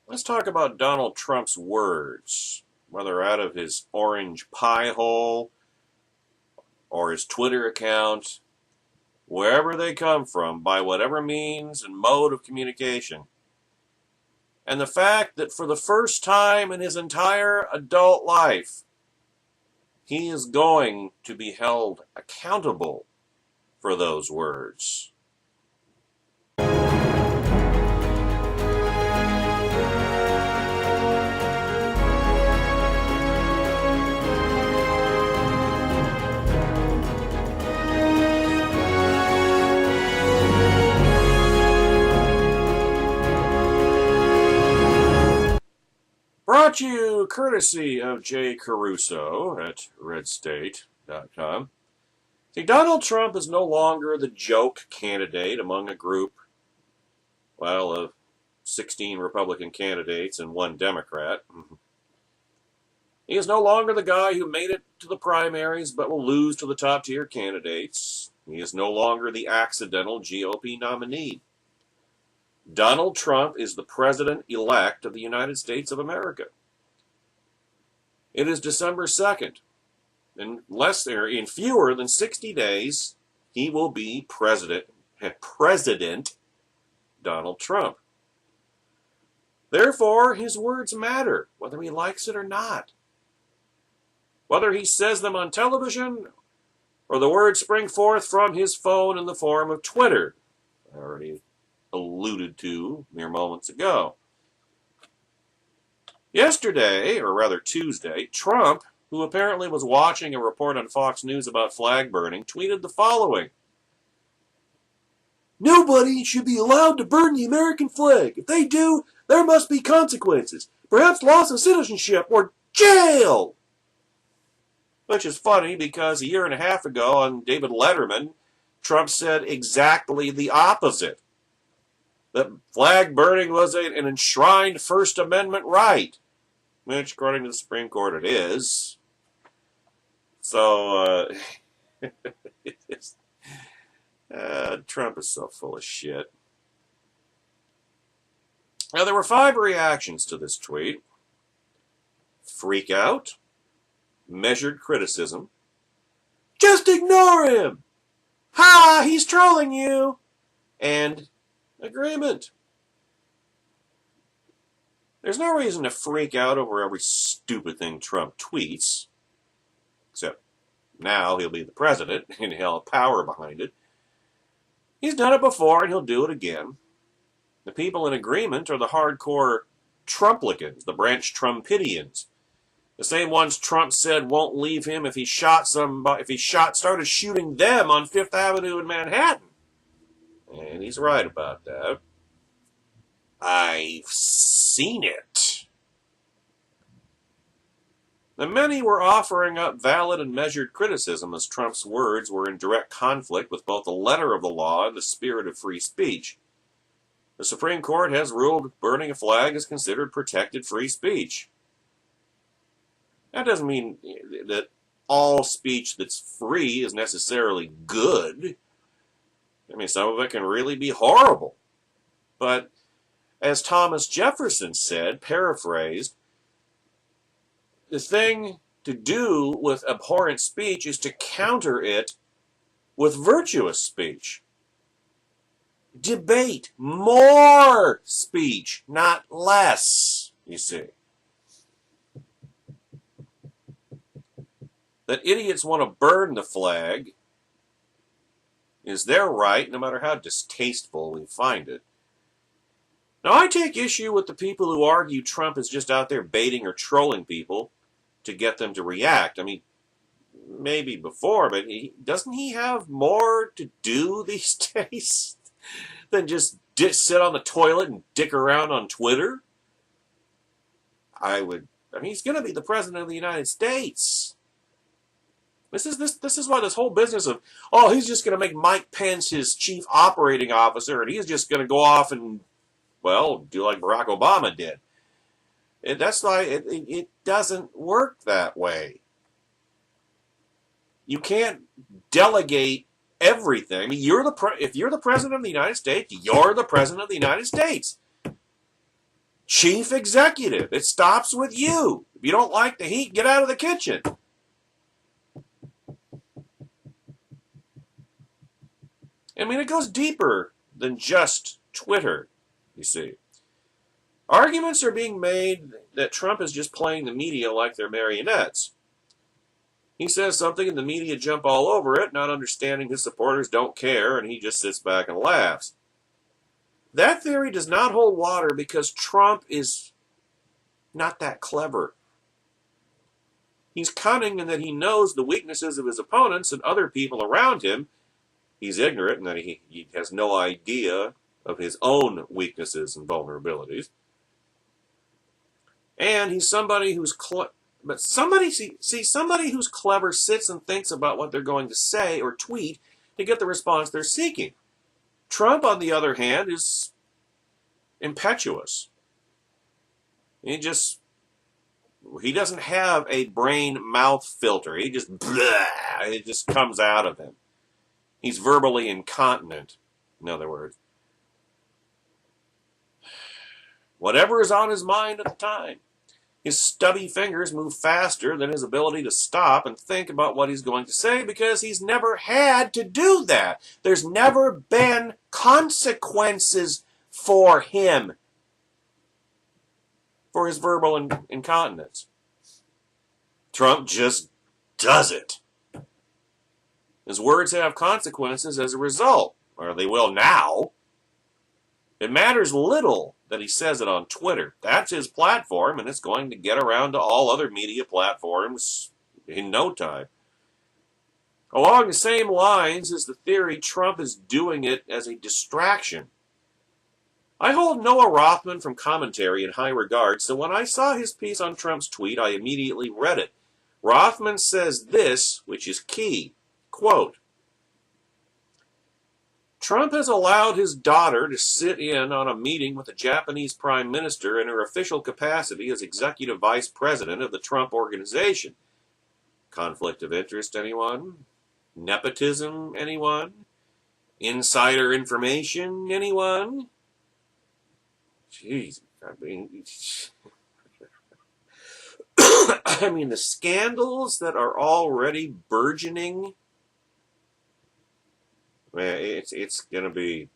Let's talk about Donald Trump's words, whether out of his orange pie hole or his Twitter account, wherever they come from, by whatever means and mode of communication. And the fact that for the first time in his entire adult life, he is going to be held accountable for those words. Brought you courtesy of Jay Caruso at redstate.com. See, Donald Trump is no longer the joke candidate among a group, well, of 16 Republican candidates and one Democrat. He is no longer the guy who made it to the primaries but will lose to the top-tier candidates. He is no longer the accidental GOP nominee. Donald Trump is the president-elect of the United States of America. It is December 2nd. In fewer than 60 days, he will be President Donald Trump. Therefore, his words matter, whether he likes it or not. Whether he says them on television or the words spring forth from his phone in the form of Twitter. I already alluded to mere moments ago. Yesterday, or rather Tuesday, Trump, who apparently was watching a report on Fox News about flag burning, tweeted the following: "Nobody should be allowed to burn the American flag. If they do, there must be consequences. Perhaps loss of citizenship or jail." Which is funny because a year and a half ago on David Letterman, Trump said exactly the opposite. That flag burning was an enshrined First Amendment right, which, according to the Supreme Court, it is. So, Trump is so full of shit. Now, there were 5 reactions to this tweet: freak out, measured criticism, just ignore him, ha, he's trolling you, and agreement. There's no reason to freak out over every stupid thing Trump tweets, except now he'll be the president and he'll have power behind it. He's done it before and he'll do it again. The people in agreement are the hardcore Trumplicans, the branch Trumpidians, the same ones Trump said won't leave him if he started shooting them on Fifth Avenue in Manhattan. And he's right about that. I've seen it. The many were offering up valid and measured criticism as Trump's words were in direct conflict with both the letter of the law and the spirit of free speech. The Supreme Court has ruled burning a flag is considered protected free speech. That doesn't mean that all speech that's free is necessarily good. I mean, some of it can really be horrible. But as Thomas Jefferson said, paraphrased, the thing to do with abhorrent speech is to counter it with virtuous speech. Debate more speech, not less, you see. That idiots want to burn the flag is their right, no matter how distasteful we find it. Now, I take issue with the people who argue Trump is just out there baiting or trolling people to get them to react. I mean, maybe before, but doesn't he have more to do these days than just sit on the toilet and dick around on Twitter? He's going to be the president of the United States. This is why this whole business of, he's just going to make Mike Pence his chief operating officer and he's just going to go off and, do like Barack Obama did. That's why it doesn't work that way. You can't delegate everything. I mean, if you're the president of the United States, you're the president of the United States. chief executive. It stops with you. If you don't like the heat, get out of the kitchen. I mean, it goes deeper than just Twitter, you see. Arguments are being made that Trump is just playing the media like they're marionettes. He says something and the media jump all over it, not understanding his supporters don't care, and he just sits back and laughs. That theory does not hold water because Trump is not that clever. He's cunning in that he knows the weaknesses of his opponents and other people around him. He's ignorant in that he has no idea of his own weaknesses and vulnerabilities. And he's somebody who's somebody who's clever sits and thinks about what they're going to say or tweet to get the response they're seeking. Trump, on the other hand, is impetuous. He doesn't have a brain-mouth filter. It just comes out of him. He's verbally incontinent, in other words. Whatever is on his mind at the time. His stubby fingers move faster than his ability to stop and think about what he's going to say because he's never had to do that. There's never been consequences for him for his verbal incontinence. Trump just does it. His words have consequences as a result, or they will now. It matters little that he says it on Twitter. That's his platform, and it's going to get around to all other media platforms in no time. Along the same lines is the theory Trump is doing it as a distraction. I hold Noah Rothman from commentary in high regard, so when I saw his piece on Trump's tweet, I immediately read it. Rothman says this, which is key. Quote, Trump has allowed his daughter to sit in on a meeting with the Japanese Prime Minister in her official capacity as Executive Vice President of the Trump Organization. Conflict of interest, anyone? Nepotism, anyone? Insider information, anyone? Jeez, I mean, the scandals that are already burgeoning, man, it's going to be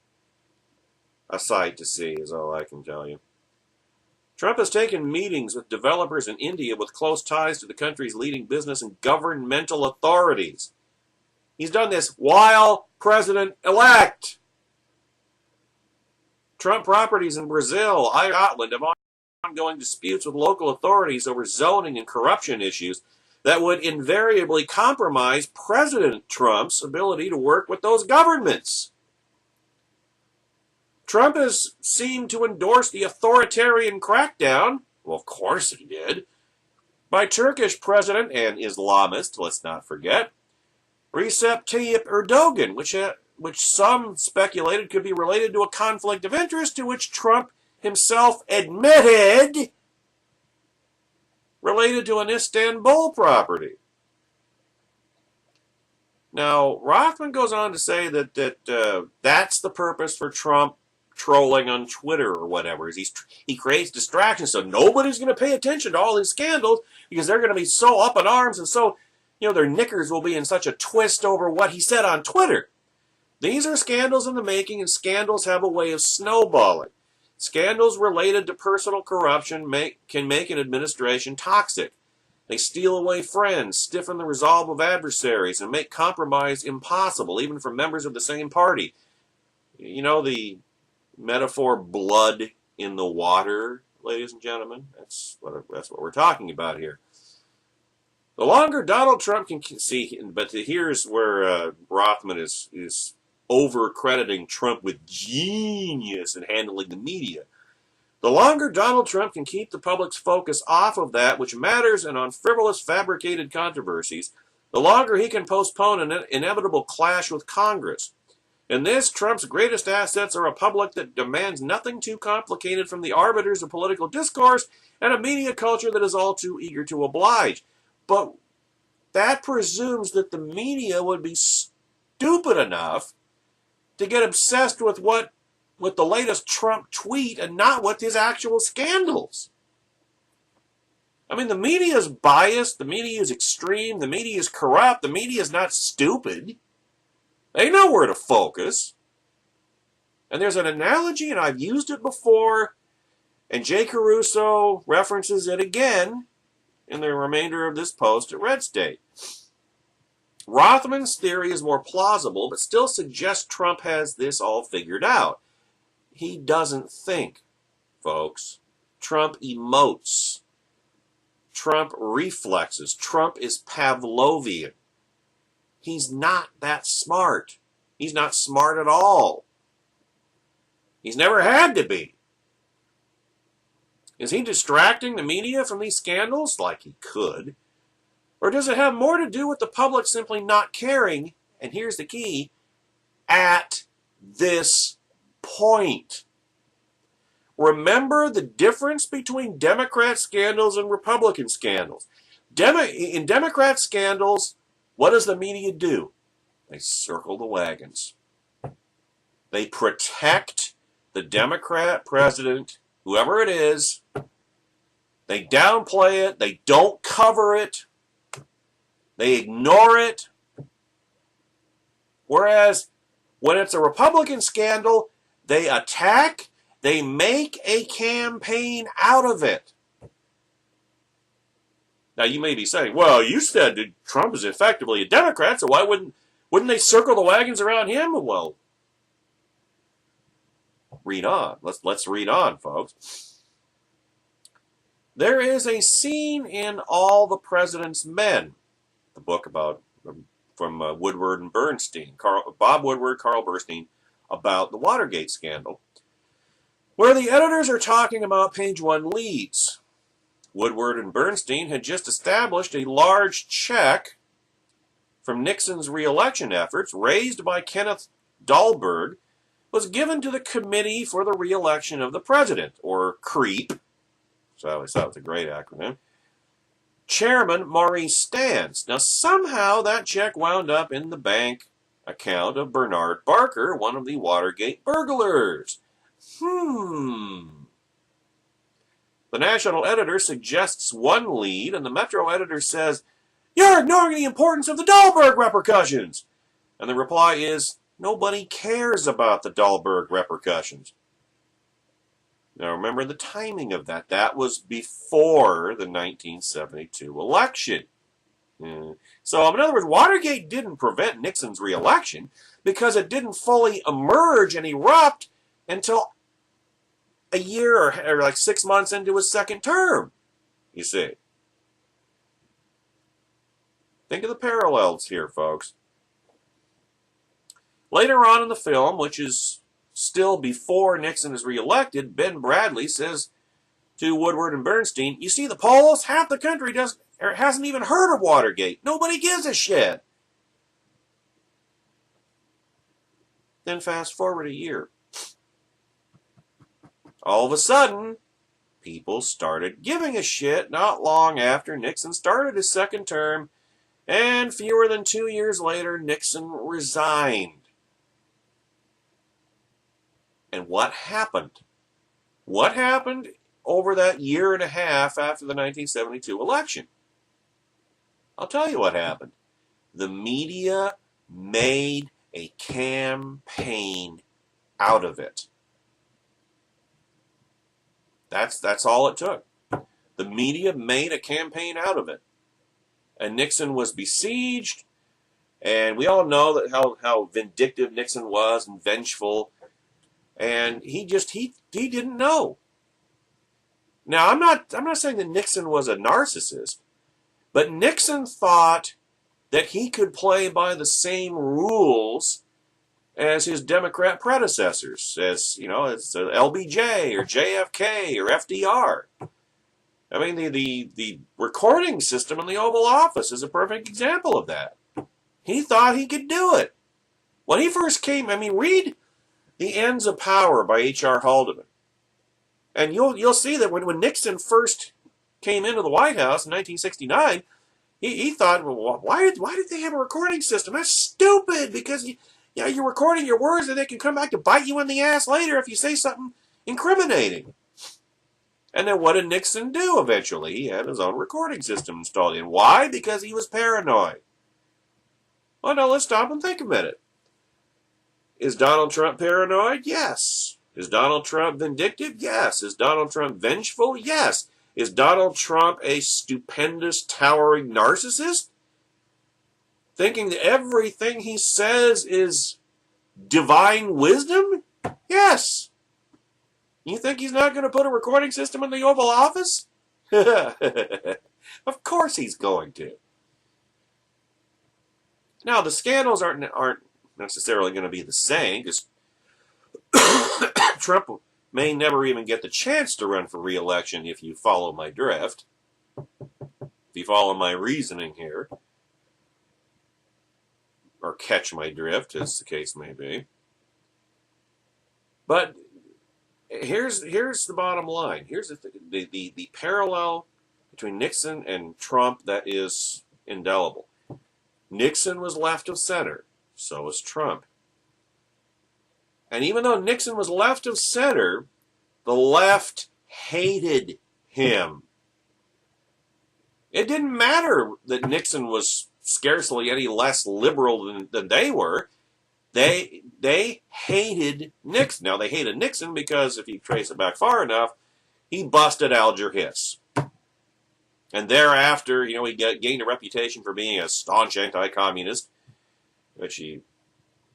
a sight to see, is all I can tell you. Trump has taken meetings with developers in India with close ties to the country's leading business and governmental authorities. He's done this while president-elect. Trump properties in Brazil, Scotland have ongoing disputes with local authorities over zoning and corruption issues that would invariably compromise President Trump's ability to work with those governments. Trump has seemed to endorse the authoritarian crackdown, well, of course he did, by Turkish President and Islamist, let's not forget, Recep Tayyip Erdogan, which some speculated could be related to a conflict of interest to which Trump himself admitted related to an Istanbul property. Now, Rothman goes on to say that that's the purpose for Trump trolling on Twitter or whatever. He creates distractions so nobody's going to pay attention to all his scandals because they're going to be so up in arms and so, their knickers will be in such a twist over what he said on Twitter. These are scandals in the making, and scandals have a way of snowballing. Scandals related to personal corruption can make an administration toxic. They steal away friends, stiffen the resolve of adversaries, and make compromise impossible, even for members of the same party. The metaphor blood in the water, ladies and gentlemen? That's what we're talking about here. The longer Donald Trump can see, but here's where Rothman is over-crediting Trump with genius in handling the media. The longer Donald Trump can keep the public's focus off of that which matters and on frivolous fabricated controversies, the longer he can postpone an inevitable clash with Congress. In this, Trump's greatest assets are a public that demands nothing too complicated from the arbiters of political discourse and a media culture that is all too eager to oblige. But that presumes that the media would be stupid enough to get obsessed with what with the latest Trump tweet and not with his actual scandals. I mean, the media is biased, the media is extreme, the media is corrupt, the media is not stupid. They know where to focus. And there's an analogy, and I've used it before, and Jay Caruso references it again in the remainder of this post at Red State. Rothman's theory is more plausible, but still suggests Trump has this all figured out. He doesn't think, folks. Trump emotes. Trump reflexes. Trump is Pavlovian. He's not that smart. He's not smart at all. He's never had to be. Is he distracting the media from these scandals? Like he could. Or does it have more to do with the public simply not caring, and here's the key, at this point? Remember the difference between Democrat scandals and Republican scandals. In Democrat scandals, what does the media do? They circle the wagons. They protect the Democrat president, whoever it is. They downplay it. They don't cover it. They ignore it. Whereas when it's a Republican scandal, they attack. They make a campaign out of it. Now you may be saying, well, you said that Trump is effectively a Democrat, so why wouldn't they circle the wagons around him? Well, read on. Let's read on, folks. There is a scene in All the President's Men, the book about from Woodward and Bernstein, Bob Woodward, Carl Bernstein, about the Watergate scandal, where the editors are talking about page 1 leads. Woodward and Bernstein had just established a large check from Nixon's re-election efforts, raised by Kenneth Dahlberg, was given to the Committee for the Re-election of the President, or CREEP. So I always thought it was a great acronym. Chairman Maurice Stans. Now somehow that check wound up in the bank account of Bernard Barker, one of the Watergate burglars. The national editor suggests one lead, and the Metro editor says, "You're ignoring the importance of the Dahlberg repercussions." And the reply is, nobody cares about the Dahlberg repercussions. Now remember the timing of that. That was before the 1972 election. So in other words, Watergate didn't prevent Nixon's re-election because it didn't fully emerge and erupt until a year or like 6 months into his second term, you see. Think of the parallels here, folks. Later on in the film, which is still before Nixon is reelected, Ben Bradley says to Woodward and Bernstein, "You see the polls? Half the country hasn't even heard of Watergate. Nobody gives a shit." Then fast forward a year. All of a sudden, people started giving a shit not long after Nixon started his second term, and fewer than 2 years later, Nixon resigned. And what happened? What happened over that year and a half after the 1972 election? I'll tell you what happened. The media made a campaign out of it. That's all it took. The media made a campaign out of it. And Nixon was besieged, and we all know that how vindictive Nixon was and vengeful. And he didn't know. Now I'm not saying that Nixon was a narcissist, but Nixon thought that he could play by the same rules as his Democrat predecessors, as it's LBJ or JFK or FDR. I mean, the recording system in the Oval Office is a perfect example of that. He thought he could do it. When he first came, read The Ends of Power by H.R. Haldeman. And you'll see that when Nixon first came into the White House in 1969, he thought, well, why did they have a recording system? That's stupid, because Yeah, you're recording your words and they can come back to bite you in the ass later if you say something incriminating. And then what did Nixon do eventually? He had his own recording system installed in. Why? Because he was paranoid. Well, now let's stop and think a minute. Is Donald Trump paranoid? Yes. Is Donald Trump vindictive? Yes. Is Donald Trump vengeful? Yes. Is Donald Trump a stupendous, towering narcissist? Thinking that everything he says is divine wisdom? Yes. You think he's not going to put a recording system in the Oval Office? Of course he's going to. Now, the scandals aren't necessarily going to be the same, because Trump may never even get the chance to run for re-election if you follow my drift. If you follow my reasoning here, or catch my drift, as the case may be. But here's the bottom line. Here's the parallel between Nixon and Trump that is indelible. Nixon was left of center, so was Trump. And even though Nixon was left of center, the left hated him. It didn't matter that Nixon was scarcely any less liberal than they were. They hated Nixon. Now, they hated Nixon because, if you trace it back far enough, he busted Alger Hiss. And thereafter, he gained a reputation for being a staunch anti-communist, which he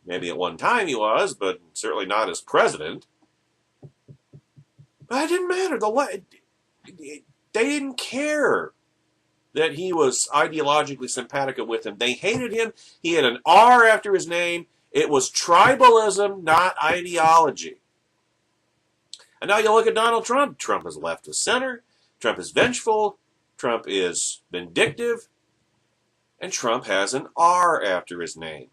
maybe at one time he was, but certainly not as president. But it didn't matter. They didn't care that he was ideologically simpatico with him. They hated him. He had an R after his name. It was tribalism, not ideology. And now you look at Donald Trump. Trump is left of center. Trump is vengeful. Trump is vindictive. And Trump has an R after his name.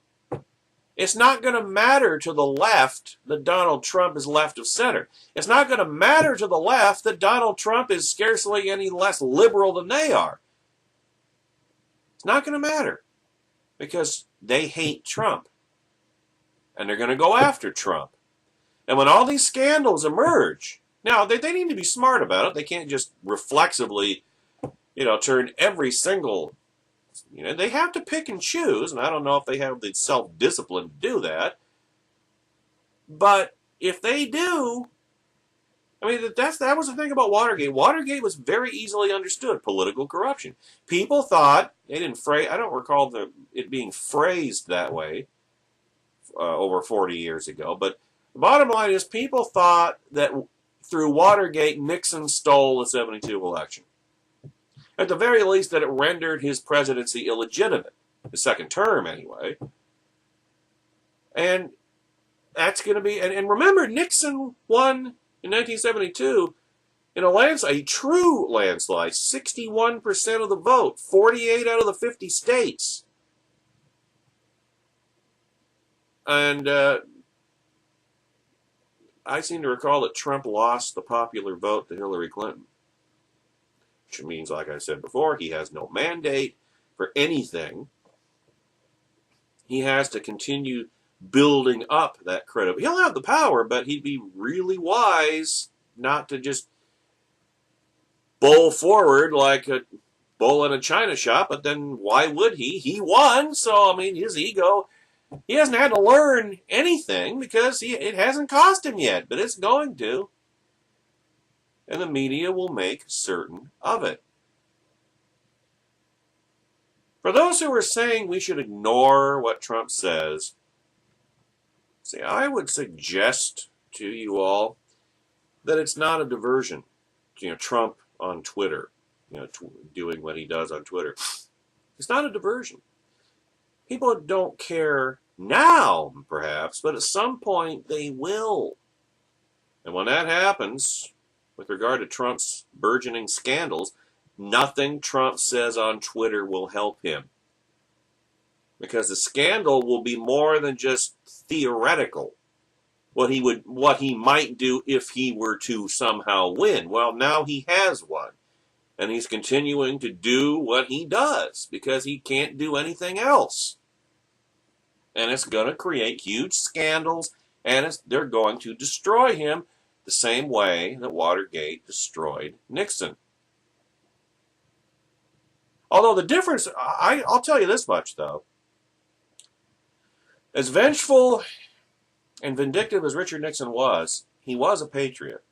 It's not going to matter to the left that Donald Trump is left of center. It's not going to matter to the left that Donald Trump is scarcely any less liberal than they are. It's not going to matter, because they hate Trump. And they're going to go after Trump. And when all these scandals emerge, now they need to be smart about it. They can't just reflexively, turn every single, they have to pick and choose, and I don't know if they have the self-discipline to do that. But if they do, that was the thing about Watergate. Watergate was very easily understood, political corruption. People thought, I don't recall it being phrased that way over 40 years ago, but the bottom line is people thought that through Watergate, Nixon stole the 1972 election. At the very least, that it rendered his presidency illegitimate, his second term anyway. And that's going to be, and remember, Nixon won in 1972 in a true landslide, 61% of the vote, 48 out of the 50 states. And I seem to recall that Trump lost the popular vote to Hillary Clinton. Which means, like I said before, he has no mandate for anything. He has to continue building up that credibility. He'll have the power, but he'd be really wise not to just bowl forward like a bull in a china shop, but then why would he? He won, so, his ego, he hasn't had to learn anything because it hasn't cost him yet, but it's going to. And the media will make certain of it. For those who are saying we should ignore what Trump says, I would suggest to you all that it's not a diversion. Trump on Twitter, doing what he does on Twitter. It's not a diversion. People don't care now, perhaps, but at some point they will. And when that happens, with regard to Trump's burgeoning scandals, nothing Trump says on Twitter will help him. Because the scandal will be more than just theoretical. What he might do if he were to somehow win. Well, now he has won. And he's continuing to do what he does because he can't do anything else. And it's going to create huge scandals, and they're going to destroy him the same way that Watergate destroyed Nixon. Although the difference, I'll tell you this much, though. As vengeful and vindictive as Richard Nixon was, he was a patriot.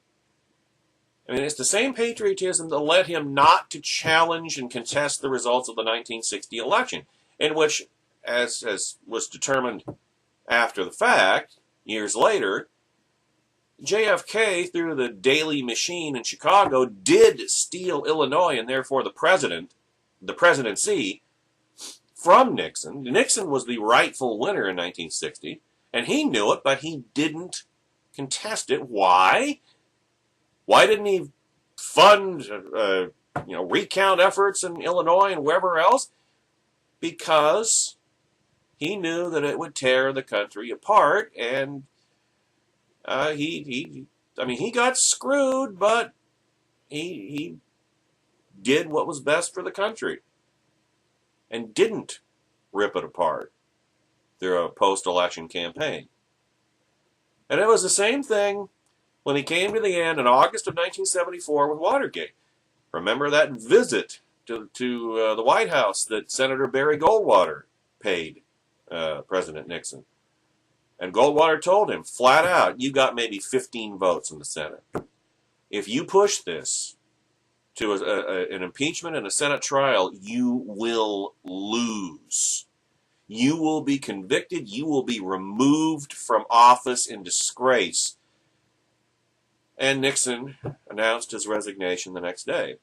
I mean, it's the same patriotism that led him not to challenge and contest the results of the 1960 election, in which, as was determined after the fact, years later, JFK, through the Daily Machine in Chicago, did steal Illinois and therefore the presidency from Nixon. Nixon was the rightful winner in 1960, and he knew it, but he didn't contest it. Why? Why didn't he fund, recount efforts in Illinois and wherever else? Because he knew that it would tear the country apart, and he got screwed, but he did what was best for the country and didn't rip it apart through a post-election campaign. And it was the same thing when he came to the end in August of 1974 with Watergate. Remember that visit to the White House that Senator Barry Goldwater paid President Nixon. And Goldwater told him flat out, you got maybe 15 votes in the Senate. If you push this to an impeachment and a Senate trial, you will lose. You will be convicted. You will be removed from office in disgrace. And Nixon announced his resignation the next day.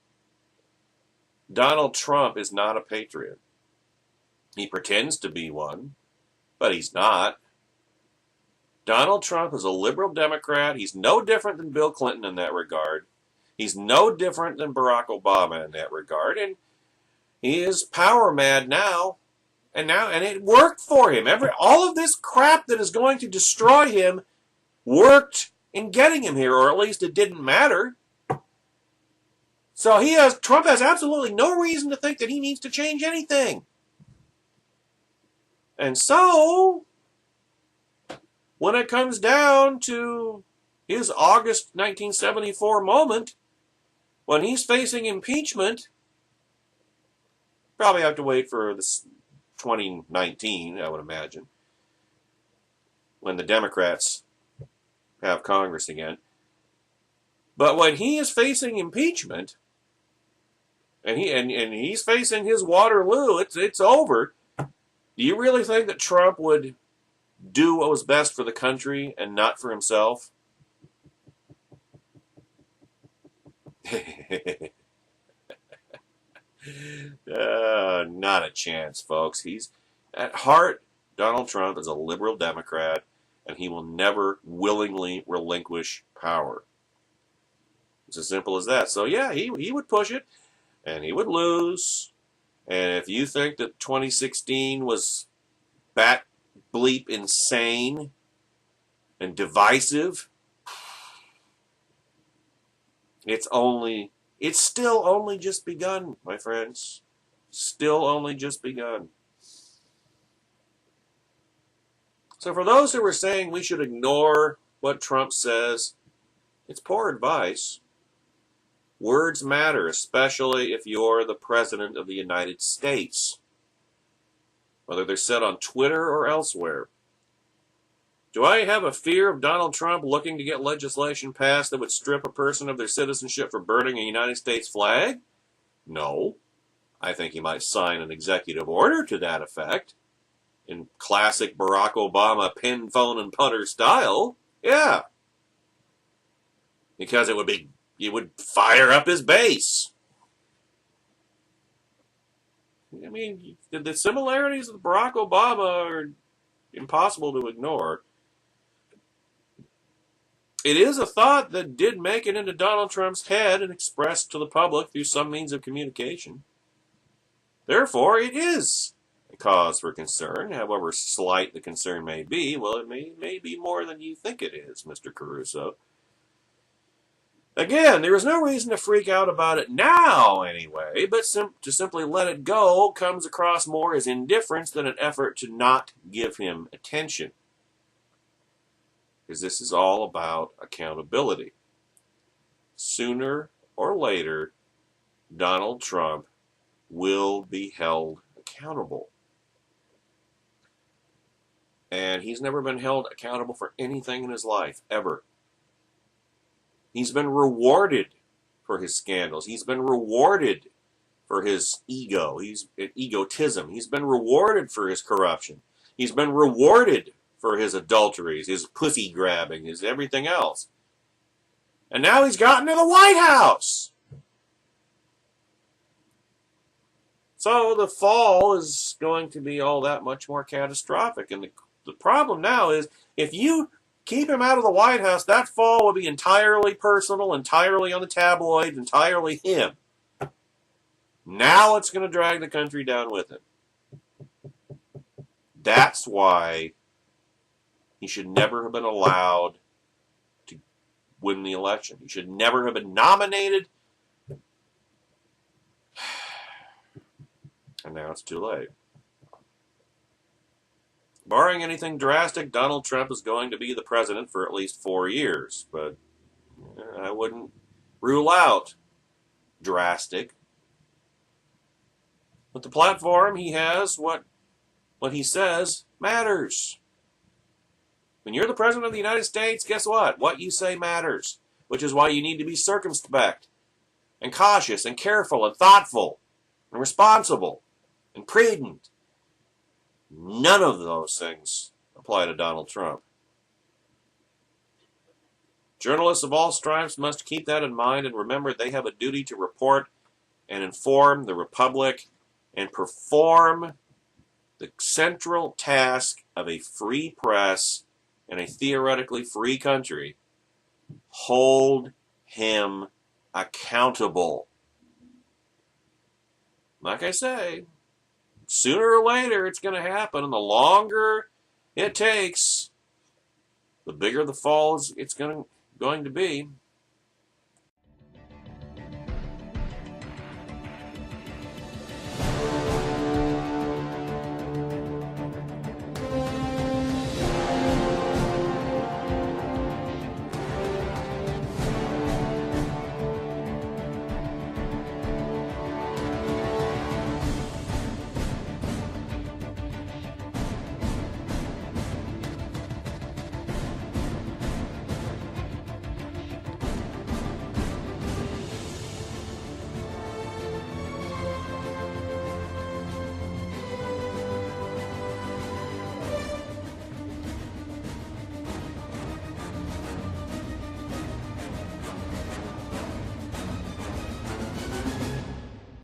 Donald Trump is not a patriot. He pretends to be one, but he's not. Donald Trump is a liberal Democrat. He's no different than Bill Clinton in that regard. He's no different than Barack Obama in that regard. And he is power mad now. And it worked for him. All of this crap that is going to destroy him worked in getting him here, or at least it didn't matter. So Trump has absolutely no reason to think that he needs to change anything. And so, when it comes down to his August 1974 moment, when he's facing impeachment, probably have to wait for this 2019, I would imagine, when the Democrats have Congress again. But when he is facing impeachment, and he's facing his Waterloo, it's over. Do you really think that Trump would do what was best for the country and not for himself? Not a chance, folks. He's at heart, Donald Trump is a liberal Democrat, and he will never willingly relinquish power. It's as simple as that. So yeah, he would push it, and he would lose. And if you think that 2016 was bat bleep insane and divisive, it's still only just begun, my friends. Still only just begun. So for those who are saying we should ignore what Trump says, it's poor advice. Words matter, especially if you're the President of the United States, whether they're said on Twitter or elsewhere. Do I have a fear of Donald Trump looking to get legislation passed that would strip a person of their citizenship for burning a United States flag? No. I think he might sign an executive order to that effect, in classic Barack Obama pin, phone, and putter style. Yeah. Because it would fire up his base. I mean, the similarities with Barack Obama are impossible to ignore. It is a thought that did make it into Donald Trump's head and expressed to the public through some means of communication. Therefore, it is a cause for concern, however slight the concern may be. Well, it may be more than you think it is, Mr. Caruso. Again, there is no reason to freak out about it now anyway, but to simply let it go comes across more as indifference than an effort to not give him attention. Because this is all about accountability. Sooner or later, Donald Trump will be held accountable. And he's never been held accountable for anything in his life, ever. He's been rewarded for his scandals. He's been rewarded for his egotism. He's been rewarded for his corruption. He's been rewarded for his adulteries, his pussy grabbing, his everything else. And now he's gotten to the White House. So the fall is going to be all that much more catastrophic. And the problem now is if you keep him out of the White House, that fall will be entirely personal, entirely on the tabloids, entirely him. Now it's going to drag the country down with him. That's why he should never have been allowed to win the election. He should never have been nominated. And now it's too late. Barring anything drastic, Donald Trump is going to be the president for at least 4 years. But I wouldn't rule out drastic. With the platform he has, what he says matters. When you're the president of the United States, guess what? What you say matters. Which is why you need to be circumspect and cautious and careful and thoughtful and responsible and prudent. None of those things apply to Donald Trump. Journalists of all stripes must keep that in mind and remember they have a duty to report and inform the Republic and perform the central task of a free press in a theoretically free country. Hold him accountable. Like I say, sooner or later it's going to happen, and the longer it takes, the bigger the fall it's going to be.